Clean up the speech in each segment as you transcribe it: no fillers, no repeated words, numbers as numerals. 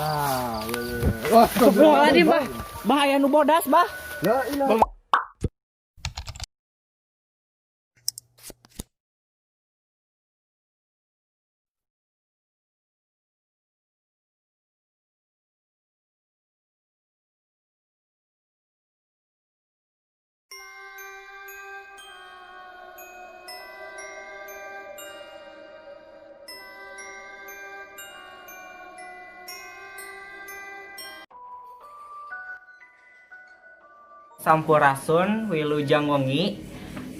Tah, ya. Wah, Astagfirullahaladzim, Bah. Bahaya nu bodas, Bah. la ilaha. Sampurasun Wilujeng Wengi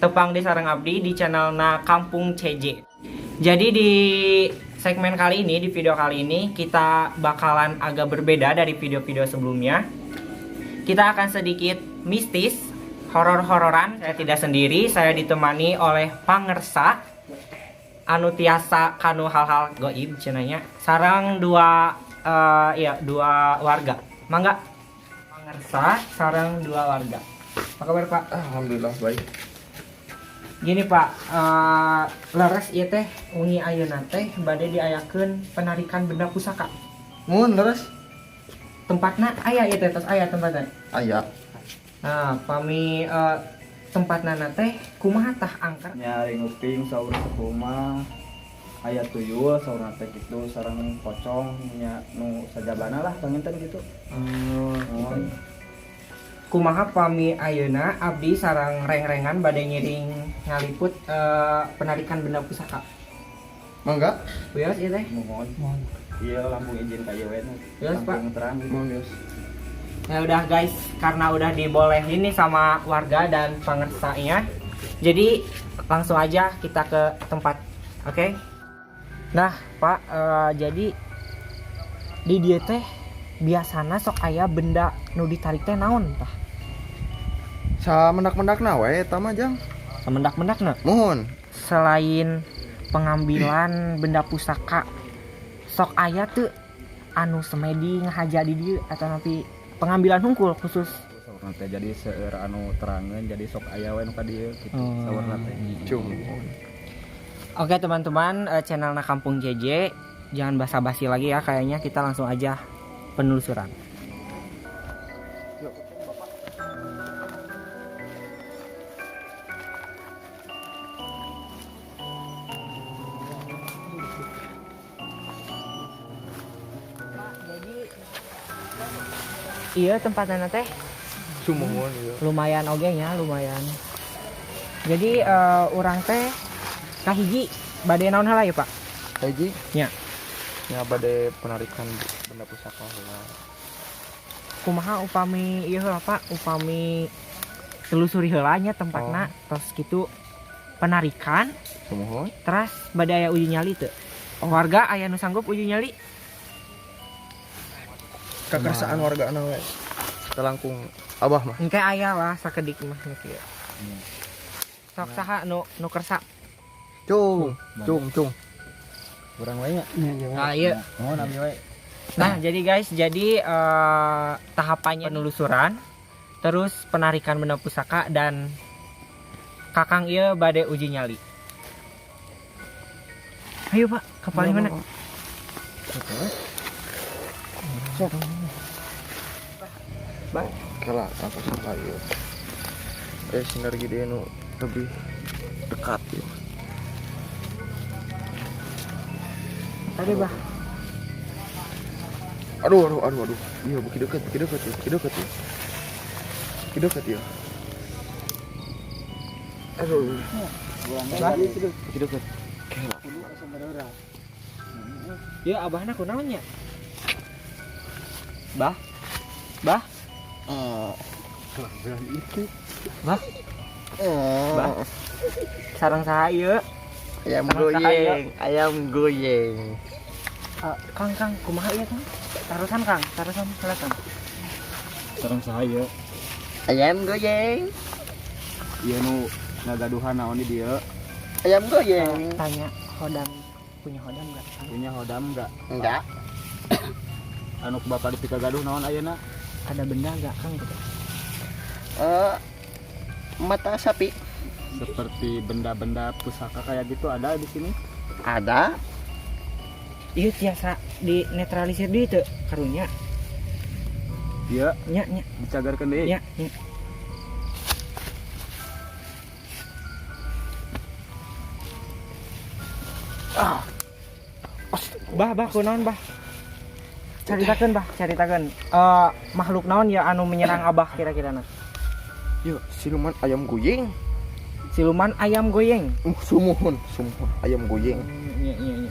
tepang di sareng abdi di channelna Kampung CJ. Jadi di segmen kali ini, di video kali ini kita bakalan agak berbeda dari video-video sebelumnya. Kita akan sedikit mistis, horor-hororan. Saya tidak sendiri, saya ditemani oleh pangersa anu tiasa kanu hal-hal goib cenanya. Sarang dua warga. Mangga pangersa sarang dua warga. Apa kabar, Pak? Alhamdulillah baik. Gini, Pak, leres ieu teh wengi ayeuna teh bade diayakeun penarikan benda pusaka. Mun leres Tempatna aya ieu teh, tos aya tempatna. aya. Nah, pami tempatna teh kumaha tah angker? Nyari nguping saur sekumah aya tuyul saur teh kitu sareng pocong nya nu sajabana lah panginten gitu. Kumaha pami ayeuna abdi sareng reng-rengan bade ngiring ngaliput penarikan benda pusaka. Mangga? Wios ieu teh. Mohon. Iya lampung izin ka ieu we. Yes, Pak. Lampung terang gitu. Mun geus. Ya udah guys, karena udah dibolehin nih sama warga dan pengersanya, jadi langsung aja kita ke tempat, oke? Nah, Pak, jadi di dieu teh biasana sok aya benda nu ditarik teh naon tah? Samendak-mendakna we eta mah jang. Semendak-mendakna. Mohon. Selain pengambilan benda pusaka, sok aya tuh anu semedi ngahaja di dieu atau nanti pengambilan hungkul khusus. Saur teh jadi seueur anu terangeun jadi sok aya we nu ka dieu kitu saur teh. Cung. Oke teman-teman, channelnya Kampung JJ, jangan basa-basi lagi ya, kayaknya kita langsung aja penelusuran. Jadi iya tempatnya teh Sumuhun ieu. lumayan oge nya, lumayan. Jadi orang teh kahiji bade naon heula ya, Pak? Hiji Nya. nya bade penarikan benda pusaka heula. Kumaha upami ieu heula, Pak? Upami telusuri heula nya tempatna tos kitu penarikan Sumuhun. terus bade aya uji nyali teu? Warga aya nu sanggup uji nyali? Kakarsaan warga ana we. Telangkung Abah mah. Engke aya lah sakedik mah kieu. Sok saha nu kersa? Cung, cung. Urang we nya. Nah, iya. Mohon abdi we. Nah, jadi guys, tahapannya penelusuran, terus penarikan benda pusaka dan Kakang ieu bade uji nyali. Ayo, Pak, ke paling mana? Bah, Kela apa saka ieu. Sinergi dia nu lebih dekat ieu. tadi Bah. Aduh. Iya, beki deket ya. Aduh. Bah, Beki deket. ieu abahna kunaon nya? Bah. Bah. Itu. Bah. Bah. Sareng saha ieu? Ayam goyeng, ayam goyeng. Kang, kumaha ieu, Kang? Tarusan, Kang. Tarusan silakan. Sareng saha ieu? Ayam goyeng. Ieu nu ngagaduhan naon di dieu? Ayam goyeng. Tanya hodam, punya hodam enggak? Punya hodam enggak? Enggak. Anu bapak dipika gaduh naon ayeuna? Ada benda enggak, Kang? Gitu. Mata sapi. Seperti benda-benda pusaka kayak gitu ada di sini? Ada. Ieu tiasa di netralisir di teu karunya. Iya, Nya nya dicagarkeun deui. nya nya. Bah kunaon bah? Caritakeun bah, caritakeun. Makhluk naon ya anu menyerang Abah kira-kira na? Yuk, siluman ayam goyeng. Siluman ayam goyeng. Sumuhun ayam goyeng. Iya.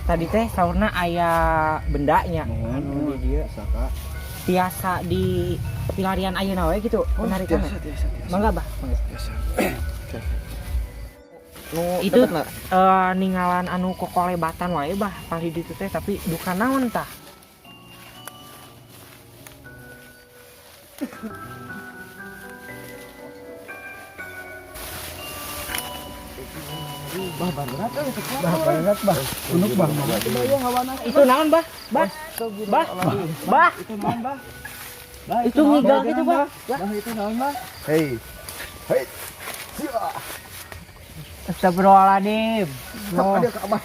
Tadi teh saurna aya bendanya anu di dieu Saka. tiasa di pilarian ayeuna we gitu penarikan. Biasa. Mangga bah, mangga. Biasa. Nu Itu deket na. ninggalan anu kokolebatan wae bah pari ditu teh tapi duka naon tah? Bah berat bah. Unuk bah. Itu naon bah? Bah. Bah. Itu naon bah? Itu ngigal gitu bah. Bah itu naon bah? Hei. Astagfirullahaladzim. No. Ada ke Abah.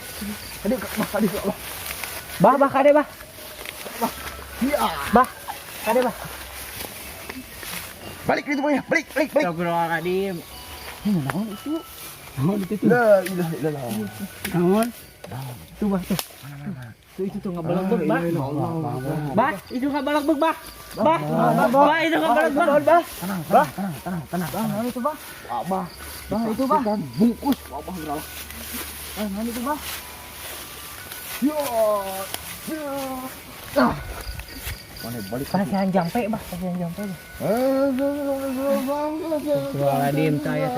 Bah kade bah. Iya. Bah. Kade bah. Balik itu Bang ya. Balik. Astagfirullahaladzim. Naon itu? Naon itu? La ilaha illallah. Naon? Tuh bah tuh. Tuh itu tuh ngabalak-balak bah. Bah, itu ngabalak-balak bah. Bah, itu ngabalak-balak bah. Tenang. Naon itu bah? Abah. Bah itu bah. Bungkus Abah gerak. Naon itu bah? Yo. Mana balik? Kasihan jampe bah, kasihan jampe bah. Astagfirullahaladzim saya.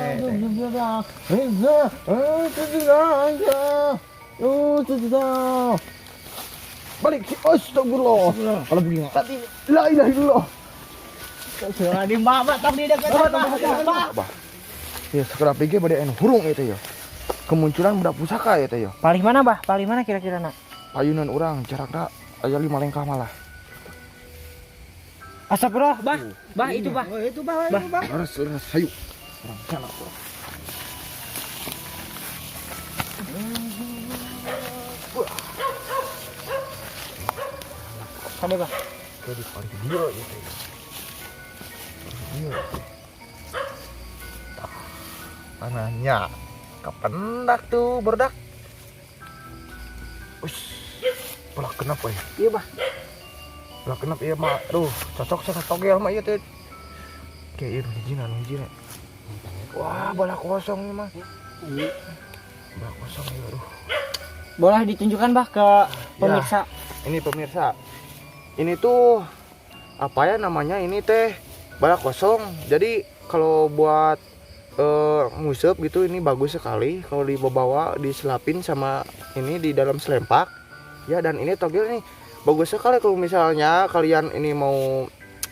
Balik. Astagfirullah. Kalau begini tadi la ilaha illallah. Astagfirullahaladzim bah, tak di dekat bah. Abah. Ya sekarang pikir pada anu hurung itu ya. Kemunculan budak pusaka itu ya. Paling mana bah? Paling mana kira-kira nak? Payunan orang jaraknya aya 5 lengkah malah. Astagfirullah bah. Bah itu bah. Itu bah, itu bah. Harus hayu. Orang sana orang. Kade bah. Jadi paling dia itu. Dia. Tanahnya kependak tuh berdak. Ush. Belah kenapa ya? Iya bah. Belah kenapa ya mak? Aduh, cocok sama togel mah ieu teh. Kayak hijina. Wah, bola kosong nih mah. Bola kosong ya, aduh. Boleh ditunjukkan bah ke pemirsa. Ini pemirsa. Ini tuh apa ya namanya ini teh bola kosong. Jadi kalau buat ngusep gitu ini bagus sekali kalau dibawa diselapin sama ini di dalam selempak ya. Dan ini togel nih bagus sekali kalau misalnya kalian ini mau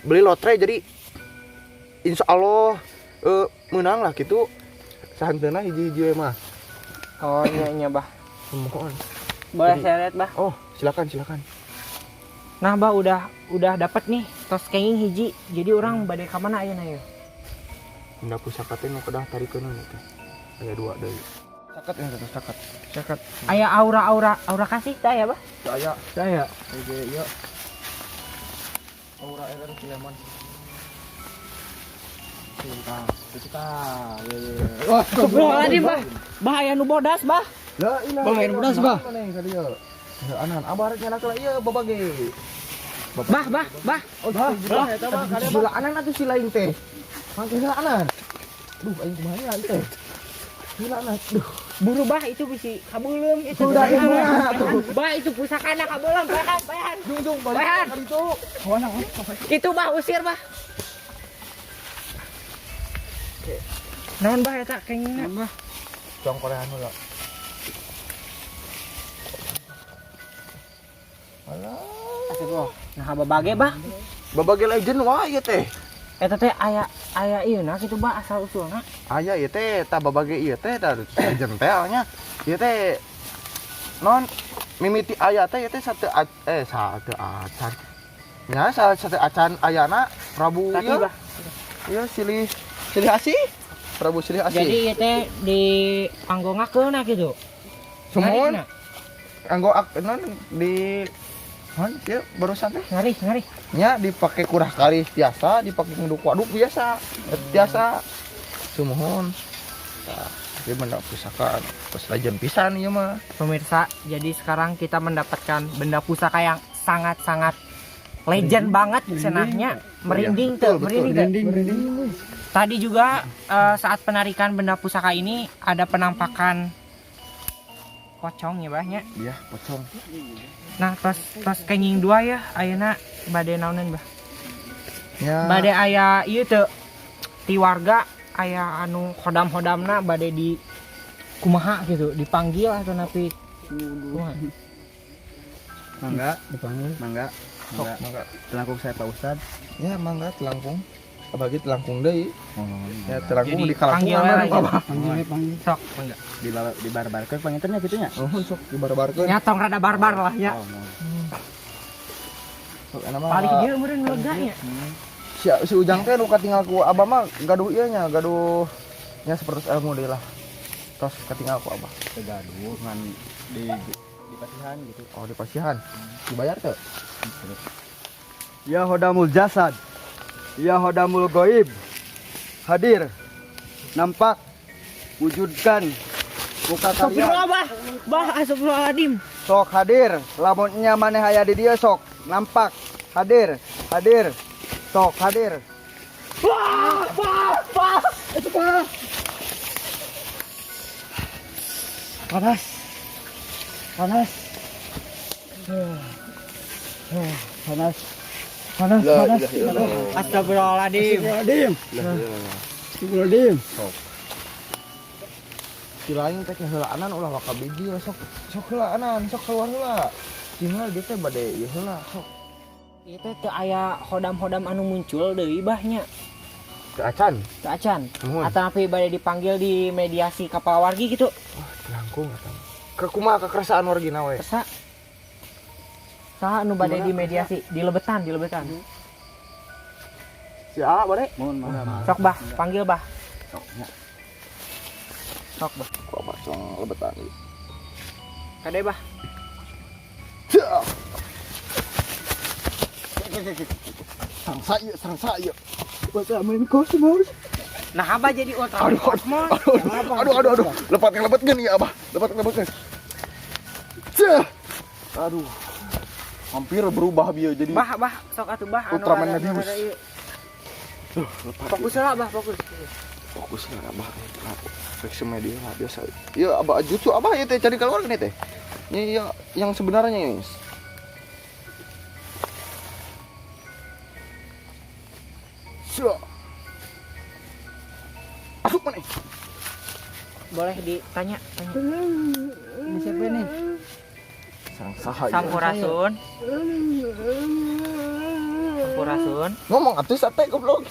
beli lotre, jadi insya Allah menang lah gitu sahantena hiji-hiji mah. Oh iya bah. Mohon. Boleh Jadi- saya lihat bah. Oh silakan. Nah bah udah dapat nih tos kenging hiji. Jadi orang badai ka mana ayeuna ya? Benda pusaka teh nu kedah tarikeun teh aya 2 deui. Caket ya terus caket. Aya aura kasih tah ya bah? Saya Saya. iya. Aura edan Sulaiman. Kita. Wah, Astagfirullahaladzim bah. Bah aya nu bodas bah. La ilaha Bang, air beras, Bah. Mana yang kadieu? Anan abaratnya nak lah ieu babage. Bah. Bah, eta mah kada sila anan atuh sila aing teh. Mangke sila anan. Duh, aing kumaha ya teh. Sila anan. Duh, Buru bah itu bisi kabeulem itu. Udah, itu. Bah itu pusakana kabeulem bahan. dung Bahan. balik ka ditu. Itu bah usir bah. Naon bah eta kengingna? Bah. Jong korean heula. Astagfirullah. Nah babage bah. Babage legend wae ieu teh. Eta teh aya ieu kitu bah asal usulna. Aya ieu teh tah babage ieu teh tah legend teh nya. Ieu teh non mimiti aya teh ieu teh sate acan. Nya sate acan ayana Prabu Tapi ieu. bah. Ieu silih asih. Prabu silih asih. Jadi ieu teh di panggongkeun gitu. Sumuhun. Narikna. Anggo non di Han, ya barusan teh. Ngari, ngari. Nya dipakai kurah kali biasa, dipakai ngeduk waduk biasa. Biasa. Sumuhun. Nah, dia benda pusaka pas lajen pisan ieu mah. Pemirsa, jadi sekarang kita mendapatkan benda pusaka yang sangat-sangat legend banget cenahnya. Merinding tuh, merinding tuh. Tadi juga saat penarikan benda pusaka ini ada penampakan pocong ya bahnya. Iya, pocong. Nah, tos kenging dua ya ayeuna bade naonan bah. Ya. Bade aya ieu teu ti warga aya anu hodam-hodamna bade di kumaha gitu, dipanggil atau napi kumaha? Mangga dipanggil. Mangga. Sok, mangga. Telangkung saya Pak Ustad. Ya, mangga telangkung. Abagi telangkung deui. Oh, Ya, telangkung Jadi di kalangkung panggil aman, aja. Bapak. panggil. Sok mangga. Di bar-barkeun pangintennya gitunya. Oh, sok dibar-barkeun. Ya tong rada barbar lah ya. Oh, Sok enak mah. Paling dia meureun meleganya. Si Ujang teh nu katinggal ku Abah mah gaduh ieu nya, gaduh nya seperti ilmu deui lah. Tos katinggal ku Abah. gaduh ngan di pasihan gitu. Oh, di pasihan. Dibayar teu? Ya hodamul jasad. Ya hodamul goib. Hadir. Nampak. Wujudkan muka kalian. Astagfirullah, bah, astagfirullahaladzim. Sok hadir. Lamunnya maneh aya di dieu sok nampak. Hadir. Sok hadir. Panas. Panas. Panas. Panas. Astagfirullahaladzim. Astagfirullahaladzim. Si lain teh heulaanan ulah waka biji sok heulaanan, sok keluar heula. Tinggal dia teh bade ieu heula sok. Itu teu aya hodam-hodam anu muncul deui bahnya. Teu acan. Teu acan. Nuhun. Ataupun bade dipanggil di mediasi kapal wargi gitu. Wah, telangkung eta. Kumaha kekeresaan wargina we? Esa. Saha anu bade di mediasi di lebetan. Si A bade. Mohon maaf. Sok bah, panggil bah. Sok bah. Ku Abah cong lebetan ieu. Kade bah. Sarang saya. Wassalamualaikum semua. Nah, abah jadi ultra. Aduh. Lepat gini ya, Abah. Lepat. Cah. Aduh. Hampir berubah bieu jadi Bah, sok atuh bah. Ultraman rada- Mebius. rada ieu. lepat. Fokus lah bah, fokus. Fokus lah Abah. Refleksi media lah biasa. Ya Abah jutsu Abah ya teh cari keluar gini teh. Ini ya yang sebenarnya ini. Siap. Masuk mana? Boleh ditanya. Ini siapa nih? Sang saha ya? Sampurasun. Ngomong atuh sate goblok.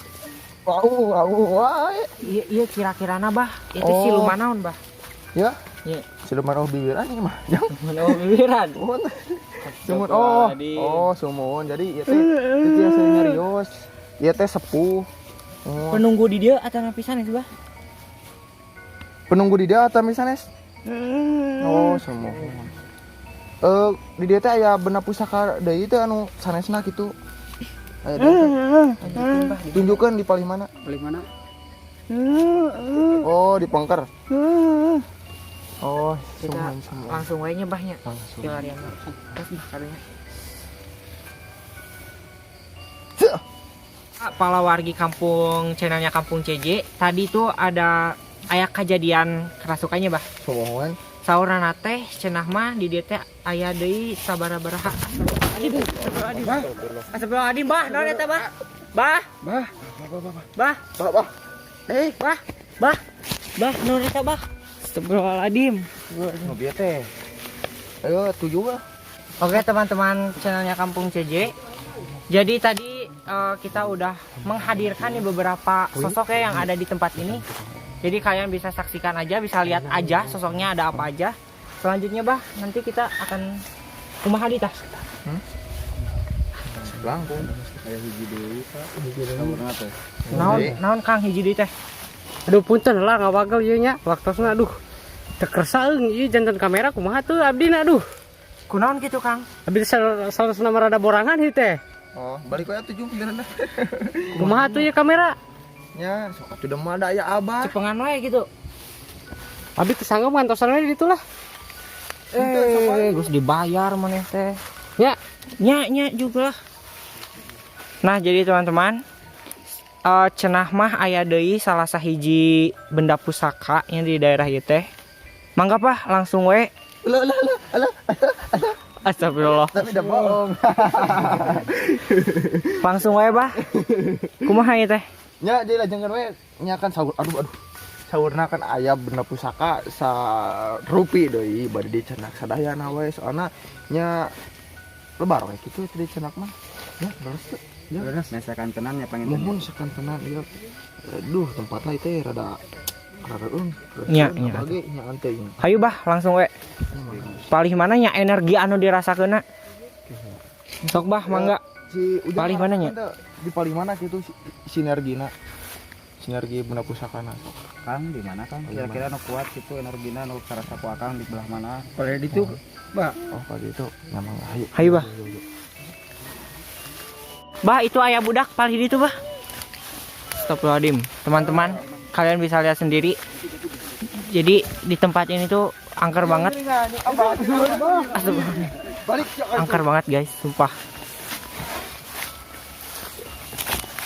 Wae. Iya kira-kira bah. Itu Oh. siluman naon bah? Ya, Iya. siluman bibiran ini mah. Yang Oh, bibiran. Sumun. Sumun. Jadi ieu teh biasa nyarios. Ieu teh sepuh. Oh. Penunggu di dia atau napisan sih bah? Penunggu di dia atau misalnya? Oh, semua. Di dia teh aya benda pusaka deui teh anu sanesna kitu. Aya tunjukkeun di paling mana? Paling mana? Oh, di pongker. Oh, Kita semua. langsung wae nyebahnya. Langsung. Kilarian. Terus bah karunya. Pala wargi kampung channelnya Kampung CJ tadi tuh ada aya kejadian kerasukannya bah. Semuaan. Saurana teh cenah mah di dieu teh aya deui sabaraha. Astagfirullahaladzim bah, naon eta bah? Bah, Bah, bah, bah. bah, naon eta bah? Astagfirullahaladzim. Nu bieu teh. Ayo tujuh lah. Oke teman-teman channelnya Kampung CJ. Jadi tadi kita udah menghadirkan nih beberapa sosok ya yang ada di tempat ini. Jadi kalian bisa saksikan aja, bisa lihat aja sosoknya ada apa aja. Selanjutnya bah, nanti kita akan kumaha di tas. Langkung. Aya hiji deui, Pak. Saurna teh. Naon Kang hiji deui teh? Aduh punten lah ngawagel ieu nya. Waktosna aduh. Teu kersa ieu janten kamera kumaha tuh abdina aduh. Kunaon gitu Kang? Abi salah nama rada borangan ieu teh. Oh, balik we atuh Jung pikiranna. Kumaha tuh ya kamera? Nya, sok atuh mah da aya Abah. Cepengan wae gitu. Abi teu sanggup ngantosan we di ditu lah. Gus dibayar maneh teh. Ya, Nya juga. Nah, jadi teman-teman, cenah mah aya deui salah sahiji benda pusaka yang di daerah ieu teh. Mangga Pak, langsung we. Alah. Astagfirullah. Tapi udah bohong. Langsung wae, Bah. Kumaha ieu teh? Nya jadi lajengan we nya kan sahur. Aduh. Saurna kan aya benda pusaka sarupi deui bade dicenak sadayana we soalna nya lebar we kitu teh dicenak mah. Ya, beres tuh. Ya, Mesakan tenan ya pengen mumun sekantenan ieu. Aduh, tempat lain teh rada Nya. Bagi nya anteuing. Hayu Bah, langsung we. Palih mana nya energi anu dirasakeunna? Sok Bah, mangga. Si Ujang Palih mana nya? Di palih mana gitu sinergina. Sinergi benda pusakana. Kang di mana Kang? Kira-kira nu kuat gitu energina nu karasa ku Akang di belah mana? pada ditu. Bah, Oh, pagi itu memang hayu. Hayu, Bah. Bah, itu ayah budak palih ditu, Bah. Astagfirullahaladzim. Teman-teman, kalian bisa lihat sendiri. Jadi di tempat ini tuh angker banget. Astagfirullahaladzim. Balik Angker banget, guys, sumpah.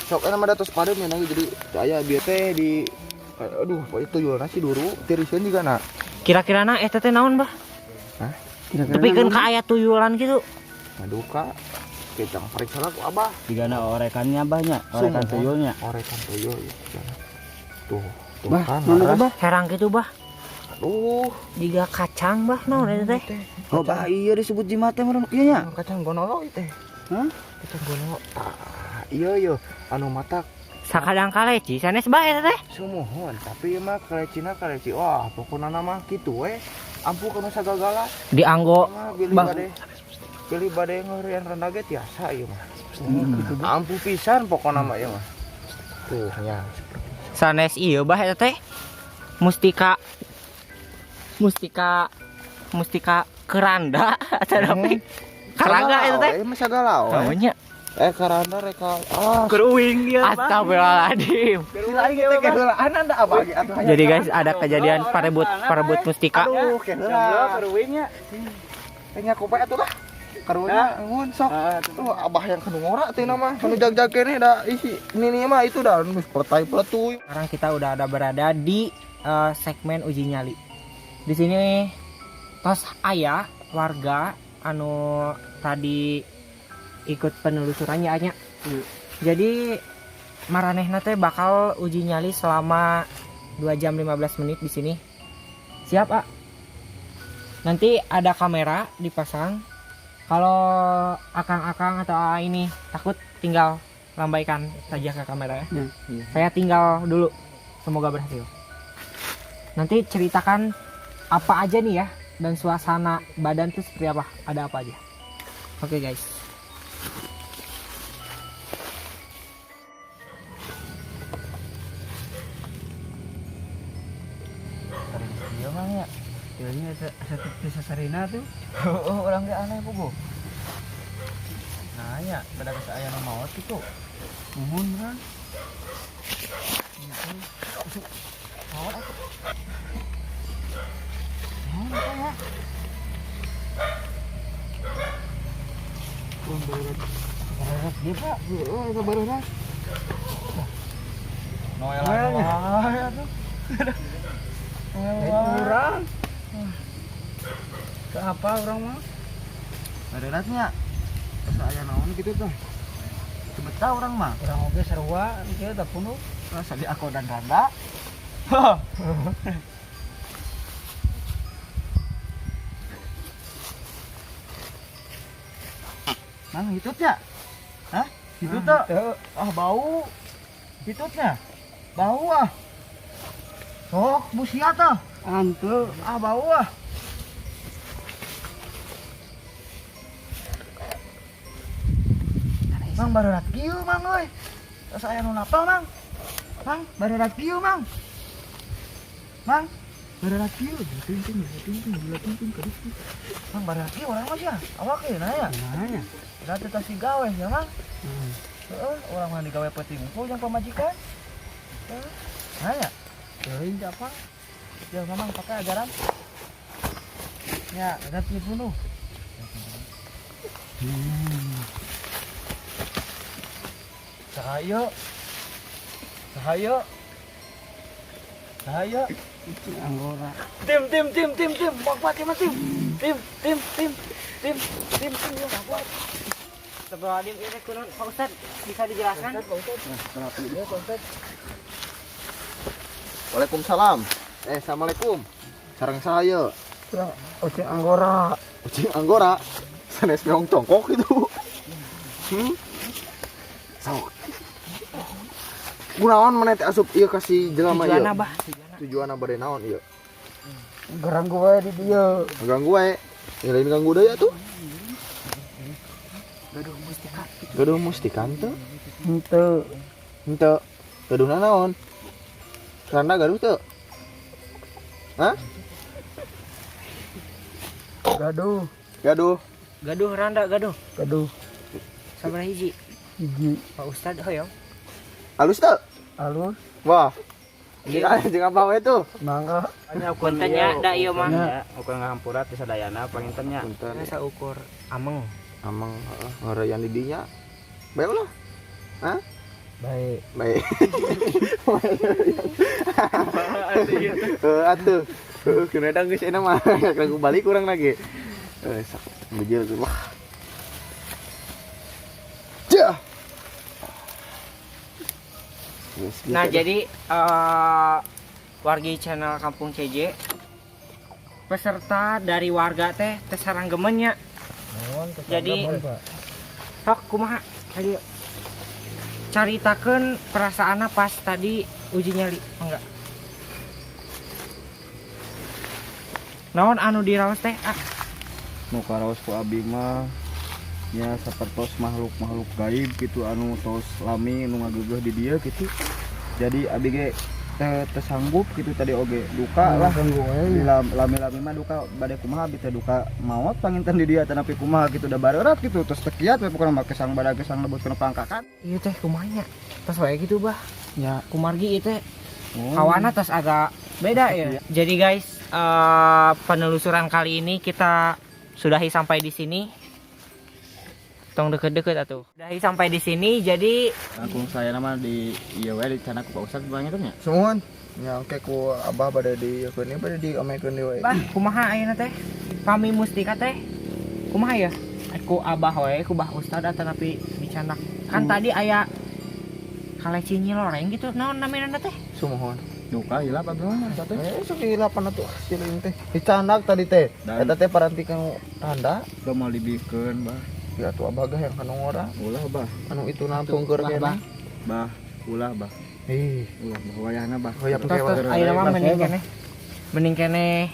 sok enak ada tos padem ya nanti jadi aya bieu teh di aduh apa itu jual nasi dulu tiriseun juga na. Kira-kira na eta teh naon, Bah? Hah? Tapi kan ka aya tuyulan gitu. Maduka kecang periksa ku Abah. Digana orekannya banyak, orekan tuyulnya. Orekan tuyul ya. Tuh Bah, kan mana maras. Bah? Herang gitu, Bah. Aduh, Jiga kacang, Bah, naon eta teh? Oh, bah iya disebut jimat teh meureun kieu nya. kacang gonolo teh. Hah? Kacang gonolo. Iya anu mata Sakadang kaleci sanes bae eta teh. sumuhun tapi mah kalecina kaleci wah pokokna nama kitu we ampuh kana sagagala Dianggo mah Bang. pilih bade ngeureun rendah ge tiasa ieu mah ampuh pisan pokokna mah ieu mah tuh nya sanes ieu bah eta teh. Mustika keranda atau apa? Karangga eta teh. mah sagala we Namanya karanda reka keruing dia. Astagfirullahaladzim. anda apa lagi atuh Jadi guys, ada kejadian parebut mustika. aduh keheula Keruingnya. nya kope atuh lah karunya ngun sok tuh abah yang kanu ngora teh mah kanu jag-jag keneh da isi ini mah itu dah geus pertai peletuy. Sekarang kita udah ada berada di segmen uji nyali. Di sini tos aya warga anu tadi ikut penelusurannya anya. Jadi maranehna teh bakal uji nyali selama 2 jam 15 menit di sini. Siap, A? Nanti ada kamera dipasang. Kalau akang-akang atau A ini takut, tinggal lambaikan saja ke kamera ya. Saya tinggal dulu. Semoga berhasil. Nanti ceritakan apa aja nih ya, dan suasana badan tuh seperti apa, ada apa aja. Oke guys. Iya Bang ya. Kayaknya satu bisa sarina tuh. Oh, orang ge aneh bogo. Nah, ya, pada geus aya nu maot kitu. Muhun kan. Dia Pak, sabarna. Noelnya. Kurang. Ke apa orang mah? Ada ratnya. Saya naon gitu tuh. Betah orang mah. Orang oge sarua kieu da punuk. Rasa di aku dan Randa. Mang hitutnya. Hah? Hitut tuh. Ah bau. Hitutnya. Bau ah. Sok busia tuh. Antu. Ah bau ah. Mang baru kieu mang euy. Saya nu napal mang. Mang baru kieu mang. Mang. Ada laki lo, tinting, kadis. Mang baraki orang mah ya, awak ya nanya. Nanya. Nanti tas gawe ya mang. Orang mah digawe petingku yang pemajikan. Nanya. Teuing teh apa? Ya memang pakai ajaran. Ya, ganti bunuh. Cahaya. Kucing Anggora. Tim. Bapak tim. Ya bapak. Astagfirullahaladzim, ini kunon Pak Ustad bisa dijelaskan? Waalaikumsalam. Assalamualaikum. Sarang saya. Kucing Anggora. Kucing Anggora. Sanes meong congkok itu. Sok. Gunaon mana teh asup ieu kasih jelema ieu? Tujuan abah. Tujuan bade naon ieu? Ganggu wae di dieu. Ganggu wae. Lain ganggu deui atuh. Gaduh mustika teu? Henteu. Gaduhna naon? Karena gaduh teu? Hah? Gaduh. Gaduh. Sabar hiji. Hiji. Pak Ustad hoyong. Halus teu? Alus. Wah. Jeung apa we tuh? Mangga. Puntennya da ieu mah. Ukur ngampurat di sadayana pangintennya. Punten. Asa ukur ameng. Amang ngarayan di dinya. Bae ulah. Hah? Baik. Baik. Atuh. Kena dang geus enak mah. Kanggo balik kurang lagi. Sak bejel ge wah. Jah. Nah, jadi wargi channel Kampung CJ peserta dari warga teh sareng gemennya. Jadi sok kumaha tadi caritakeun perasaanna pas tadi uji nyali enggak? Naon anu diraos teh? Nu karaos ku abi mah nya sapertos makhluk-makhluk gaib gitu anu tos lami nu ngageugeuh di dieu gitu. Jadi abi ge teu sanggup gitu tadi oge duka lah. Lami-lami mah duka bade kumaha abi teh duka maot panginten di dieu tanapi kumaha gitu da bareurat gitu terus teu kiat we pokona mah kesang bada gesang lebutkeun pangkakan. Ieu teh kumaha nya? Tas wae gitu, Bah. Ya. Kumargi ieu teh hawana tas agak beda ya. Jadi guys, penelusuran kali ini kita sudahi sampai di sini. Tong deket-deket atuh. Sudahi sampai di sini. Jadi Kampung saya nama di ieu we di sana ku Pak Ustad banyak nya. Sumun. Nya oke ku abah bade di keun ieu bade di omekeun deui we. Bah, kumaha ayeuna teh? Pami mustika teh. Kumaha ya? Ku abah we, ku Bah Ustad tanapi dicandak. Kan tadi aya kaleci nyiloreng gitu. Naon namina teh? Sumohon. Duka hilap abi mah satu. Sok ilapan atuh cileung teh. Dicandak tadi teh. Eta teh parantikan tanda. Da mau libikeun bah. Ya tuh abah gah yang kanong ora. Ulah bah. Anu itu nampung keur kene. Bah, ulah bah. Ulah bah wayahna bah. Hoyap Tos ayeuna mah mending kene.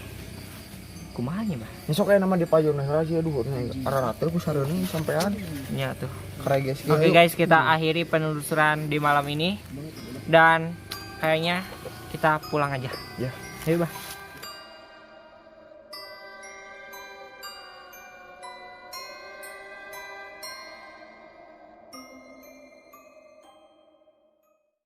Kumaha nya, Bah? Besok aya nama di payun rahasia duhur araratel ku sareung sampean. Nya tuh. Kareges Oke guys, kita akhiri penelusuran di malam ini dan kayaknya kita pulang aja. Ya. Ayo, Bah.